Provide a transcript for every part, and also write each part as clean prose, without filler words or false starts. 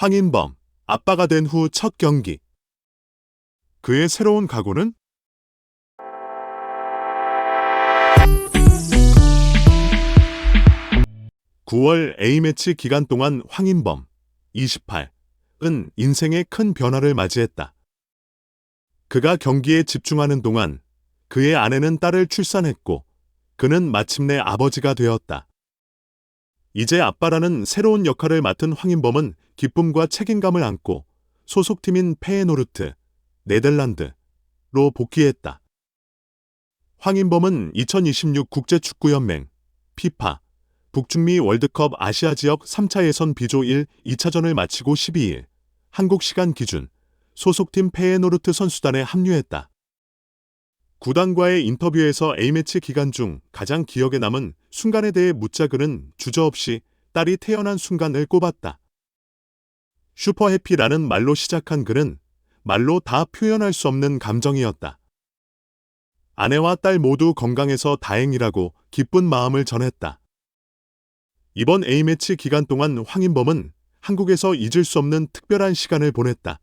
황인범, 아빠가 된 후 첫 경기. 그의 새로운 각오는? (9월) A매치 기간 동안 황인범, 28은 인생의 큰 변화를 맞이했다. 그가 경기에 집중하는 동안 그의 아내는 딸을 출산했고 그는 마침내 아버지가 되었다. 이제 아빠라는 새로운 역할을 맡은 황인범은 기쁨과 책임감을 안고 소속팀인 페예노르트, 네덜란드로 복귀했다. 황인범은 2026 국제축구연맹 피파 북중미 월드컵 아시아 지역 3차 예선 B조 1, 2차전을 마치고 12일 한국 시간 기준 소속팀 페예노르트 선수단에 합류했다. 구단과의 인터뷰에서 A매치 기간 중 가장 기억에 남은 순간에 대해 묻자 그는 주저없이 딸이 태어난 순간을 꼽았다. 슈퍼해피라는 말로 시작한 글은 말로 다 표현할 수 없는 감정이었다. 아내와 딸 모두 건강해서 다행이라고 기쁜 마음을 전했다. 이번 A매치 기간 동안 황인범은 한국에서 잊을 수 없는 특별한 시간을 보냈다.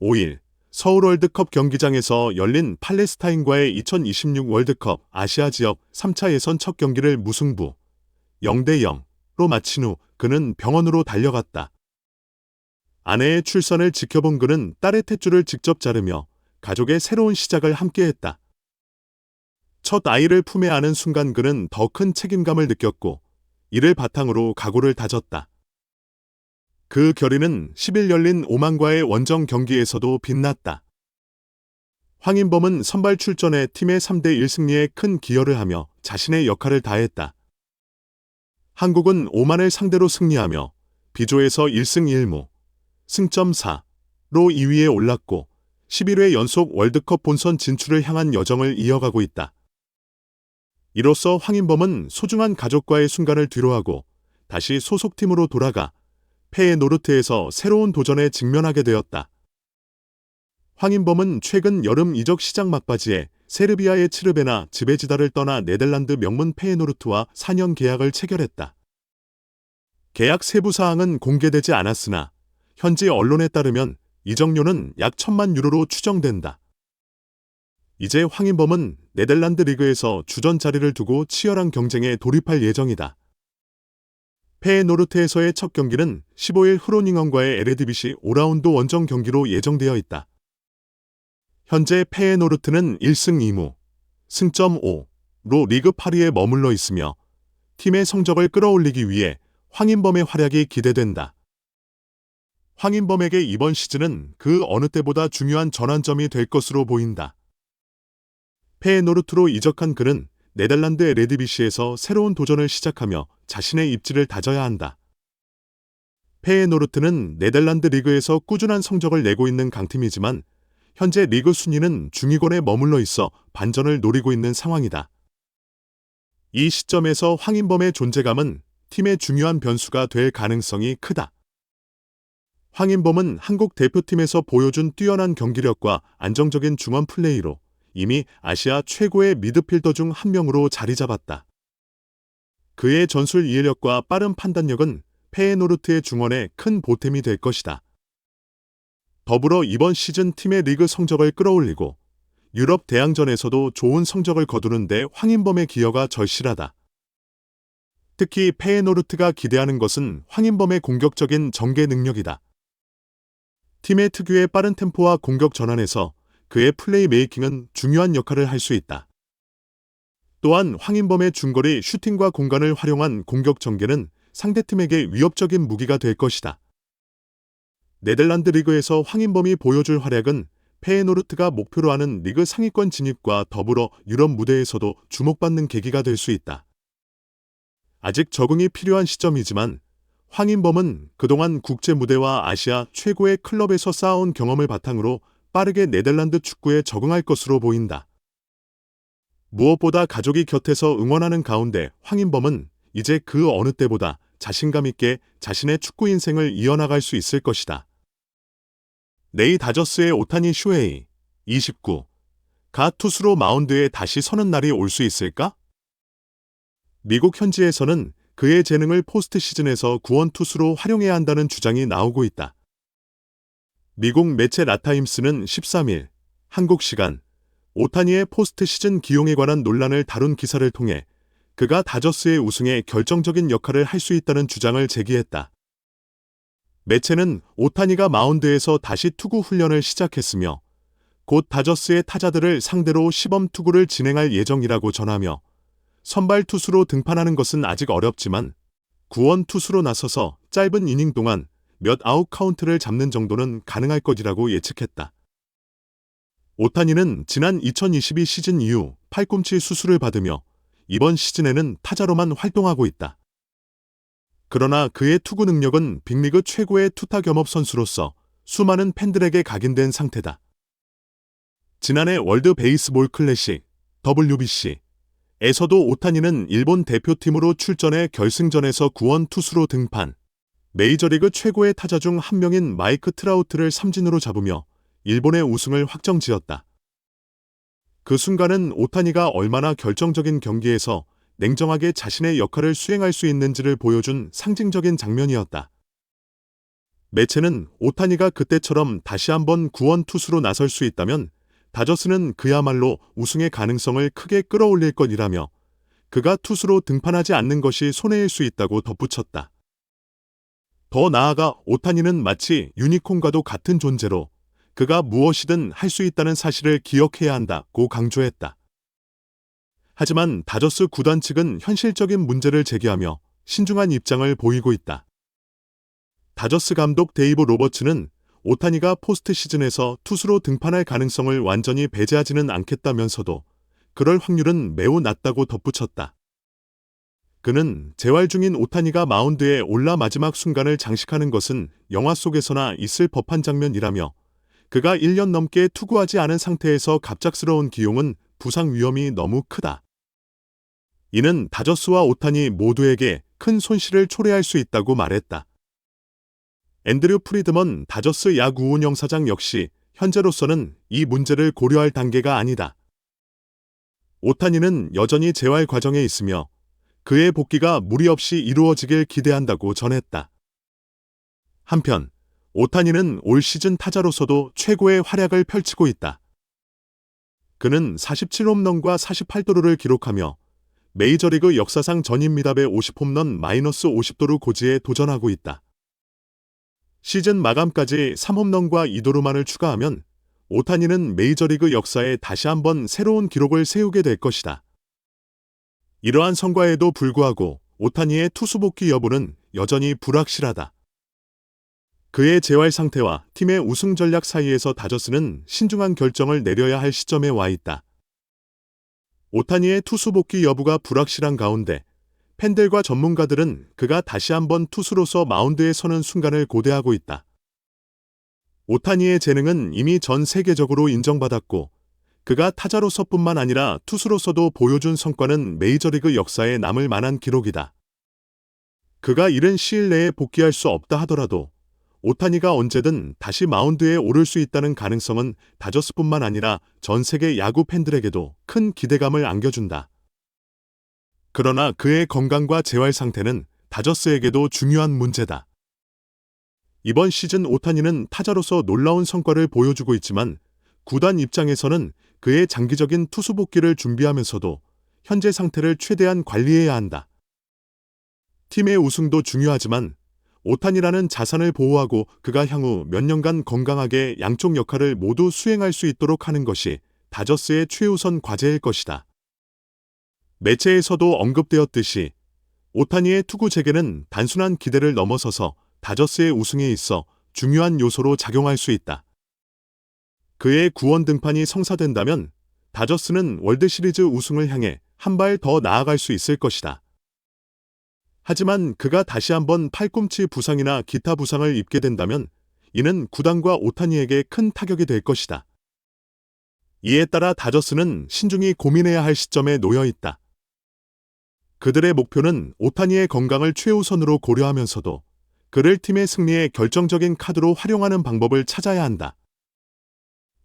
5일 서울 월드컵 경기장에서 열린 팔레스타인과의 2026 월드컵 아시아 지역 3차 예선 첫 경기를 무승부 0대0로 마친 후 그는 병원으로 달려갔다. 아내의 출산을 지켜본 그는 딸의 탯줄을 직접 자르며 가족의 새로운 시작을 함께했다. 첫 아이를 품에 안은 순간 그는 더 큰 책임감을 느꼈고 이를 바탕으로 각오를 다졌다. 그 결의는 10일 열린 오만과의 원정 경기에서도 빛났다. 황인범은 선발 출전해 팀의 3대1 승리에 큰 기여를 하며 자신의 역할을 다했다. 한국은 오만을 상대로 승리하며 B조에서 1승 1무, 승점 4로 2위에 올랐고 11회 연속 월드컵 본선 진출을 향한 여정을 이어가고 있다. 이로써 황인범은 소중한 가족과의 순간을 뒤로하고 다시 소속팀으로 돌아가 페예노르트에서 새로운 도전에 직면하게 되었다. 황인범은 최근 여름 이적 시장 막바지에 세르비아의 츠르베나 지베지다를 떠나 네덜란드 명문 페예노르트와 4년 계약을 체결했다. 계약 세부 사항은 공개되지 않았으나 현지 언론에 따르면 이적료는 약 1,000만 유로로 추정된다. 이제 황인범은 네덜란드 리그에서 주전 자리를 두고 치열한 경쟁에 돌입할 예정이다. 페예노르트에서의 첫 경기는 15일 흐로닝언과의 에레디비시 5라운드 원정 경기로 예정되어 있다. 현재 페예노르트는 1승 2무, 승점 5로 리그 8위에 머물러 있으며 팀의 성적을 끌어올리기 위해 황인범의 활약이 기대된다. 황인범에게 이번 시즌은 그 어느 때보다 중요한 전환점이 될 것으로 보인다. 페예노르트로 이적한 그는 네덜란드 에레디비시에서 새로운 도전을 시작하며 자신의 입지를 다져야 한다. 페예노르트는 네덜란드 리그에서 꾸준한 성적을 내고 있는 강팀이지만 현재 리그 순위는 중위권에 머물러 있어 반전을 노리고 있는 상황이다. 이 시점에서 황인범의 존재감은 팀의 중요한 변수가 될 가능성이 크다. 황인범은 한국 대표팀에서 보여준 뛰어난 경기력과 안정적인 중원 플레이로 이미 아시아 최고의 미드필더 중 한 명으로 자리 잡았다. 그의 전술 이해력과 빠른 판단력은 페예노르트의 중원에 큰 보탬이 될 것이다. 더불어 이번 시즌 팀의 리그 성적을 끌어올리고 유럽 대항전에서도 좋은 성적을 거두는 데 황인범의 기여가 절실하다. 특히 페예노르트가 기대하는 것은 황인범의 공격적인 전개 능력이다. 팀의 특유의 빠른 템포와 공격 전환에서 그의 플레이 메이킹은 중요한 역할을 할 수 있다. 또한 황인범의 중거리 슈팅과 공간을 활용한 공격 전개는 상대팀에게 위협적인 무기가 될 것이다. 네덜란드 리그에서 황인범이 보여줄 활약은 페예노르트가 목표로 하는 리그 상위권 진입과 더불어 유럽 무대에서도 주목받는 계기가 될 수 있다. 아직 적응이 필요한 시점이지만 황인범은 그동안 국제 무대와 아시아 최고의 클럽에서 쌓아온 경험을 바탕으로 빠르게 네덜란드 축구에 적응할 것으로 보인다. 무엇보다 가족이 곁에서 응원하는 가운데 황인범은 이제 그 어느 때보다 자신감 있게 자신의 축구 인생을 이어나갈 수 있을 것이다. 내일 다저스의 오타니 슈헤이, 29가 투수로 마운드에 다시 서는 날이 올 수 있을까? 미국 현지에서는 그의 재능을 포스트 시즌에서 구원 투수로 활용해야 한다는 주장이 나오고 있다. 미국 매체 라타임스는 13일 한국 시간 오타니의 포스트 시즌 기용에 관한 논란을 다룬 기사를 통해 그가 다저스의 우승에 결정적인 역할을 할 수 있다는 주장을 제기했다. 매체는 오타니가 마운드에서 다시 투구 훈련을 시작했으며 곧 다저스의 타자들을 상대로 시범 투구를 진행할 예정이라고 전하며 선발 투수로 등판하는 것은 아직 어렵지만 구원 투수로 나서서 짧은 이닝 동안 몇 아웃 카운트를 잡는 정도는 가능할 것이라고 예측했다. 오타니는 지난 2022 시즌 이후 팔꿈치 수술을 받으며 이번 시즌에는 타자로만 활동하고 있다. 그러나 그의 투구 능력은 빅리그 최고의 투타 겸업 선수로서 수많은 팬들에게 각인된 상태다. 지난해 월드 베이스볼 클래식 WBC에서도 오타니는 일본 대표팀으로 출전해 결승전에서 구원 투수로 등판, 메이저리그 최고의 타자 중 한 명인 마이크 트라우트를 삼진으로 잡으며 일본의 우승을 확정지었다. 그 순간은 오타니가 얼마나 결정적인 경기에서 냉정하게 자신의 역할을 수행할 수 있는지를 보여준 상징적인 장면이었다. 매체는 오타니가 그때처럼 다시 한번 구원 투수로 나설 수 있다면 다저스는 그야말로 우승의 가능성을 크게 끌어올릴 것이라며 그가 투수로 등판하지 않는 것이 손해일 수 있다고 덧붙였다. 더 나아가 오타니는 마치 유니콘과도 같은 존재로 그가 무엇이든 할 수 있다는 사실을 기억해야 한다고 강조했다. 하지만 다저스 구단 측은 현실적인 문제를 제기하며 신중한 입장을 보이고 있다. 다저스 감독 데이브 로버츠는 오타니가 포스트 시즌에서 투수로 등판할 가능성을 완전히 배제하지는 않겠다면서도 그럴 확률은 매우 낮다고 덧붙였다. 그는 재활 중인 오타니가 마운드에 올라 마지막 순간을 장식하는 것은 영화 속에서나 있을 법한 장면이라며 그가 1년 넘게 투구하지 않은 상태에서 갑작스러운 기용은 부상 위험이 너무 크다. 이는 다저스와 오타니 모두에게 큰 손실을 초래할 수 있다고 말했다. 앤드류 프리드먼 다저스 야구 운영사장 역시 현재로서는 이 문제를 고려할 단계가 아니다. 오타니는 여전히 재활 과정에 있으며 그의 복귀가 무리 없이 이루어지길 기대한다고 전했다. 한편 오타니는 올 시즌 타자로서도 최고의 활약을 펼치고 있다. 그는 47홈런과 48도루를 기록하며 메이저리그 역사상 전임 미답의 50홈런 -50도루 고지에 도전하고 있다. 시즌 마감까지 3홈런과 2도루만을 추가하면 오타니는 메이저리그 역사에 다시 한번 새로운 기록을 세우게 될 것이다. 이러한 성과에도 불구하고 오타니의 투수 복귀 여부는 여전히 불확실하다. 그의 재활 상태와 팀의 우승 전략 사이에서 다저스는 신중한 결정을 내려야 할 시점에 와 있다. 오타니의 투수 복귀 여부가 불확실한 가운데 팬들과 전문가들은 그가 다시 한번 투수로서 마운드에 서는 순간을 고대하고 있다. 오타니의 재능은 이미 전 세계적으로 인정받았고 그가 타자로서뿐만 아니라 투수로서도 보여준 성과는 메이저리그 역사에 남을 만한 기록이다. 그가 이른 시일 내에 복귀할 수 없다 하더라도 오타니가 언제든 다시 마운드에 오를 수 있다는 가능성은 다저스뿐만 아니라 전 세계 야구 팬들에게도 큰 기대감을 안겨준다. 그러나 그의 건강과 재활 상태는 다저스에게도 중요한 문제다. 이번 시즌 오타니는 타자로서 놀라운 성과를 보여주고 있지만 구단 입장에서는 그의 장기적인 투수 복귀를 준비하면서도 현재 상태를 최대한 관리해야 한다. 팀의 우승도 중요하지만 오타니라는 자산을 보호하고 그가 향후 몇 년간 건강하게 양쪽 역할을 모두 수행할 수 있도록 하는 것이 다저스의 최우선 과제일 것이다. 매체에서도 언급되었듯이 오타니의 투구 재개는 단순한 기대를 넘어서서 다저스의 우승에 있어 중요한 요소로 작용할 수 있다. 그의 구원 등판이 성사된다면 다저스는 월드시리즈 우승을 향해 한 발 더 나아갈 수 있을 것이다. 하지만 그가 다시 한번 팔꿈치 부상이나 기타 부상을 입게 된다면 이는 구단과 오타니에게 큰 타격이 될 것이다. 이에 따라 다저스는 신중히 고민해야 할 시점에 놓여 있다. 그들의 목표는 오타니의 건강을 최우선으로 고려하면서도 그를 팀의 승리에 결정적인 카드로 활용하는 방법을 찾아야 한다.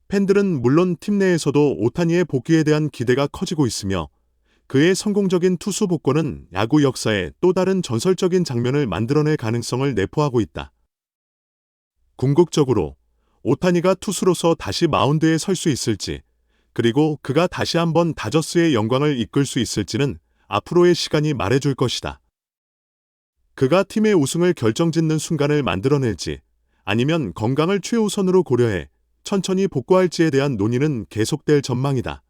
팬들은 물론 팀 내에서도 오타니의 복귀에 대한 기대가 커지고 있으며 그의 성공적인 투수 복권은 야구 역사에 또 다른 전설적인 장면을 만들어낼 가능성을 내포하고 있다. 궁극적으로 오타니가 투수로서 다시 마운드에 설 수 있을지, 그리고 그가 다시 한번 다저스의 영광을 이끌 수 있을지는 앞으로의 시간이 말해줄 것이다. 그가 팀의 우승을 결정짓는 순간을 만들어낼지, 아니면 건강을 최우선으로 고려해 천천히 복구할지에 대한 논의는 계속될 전망이다.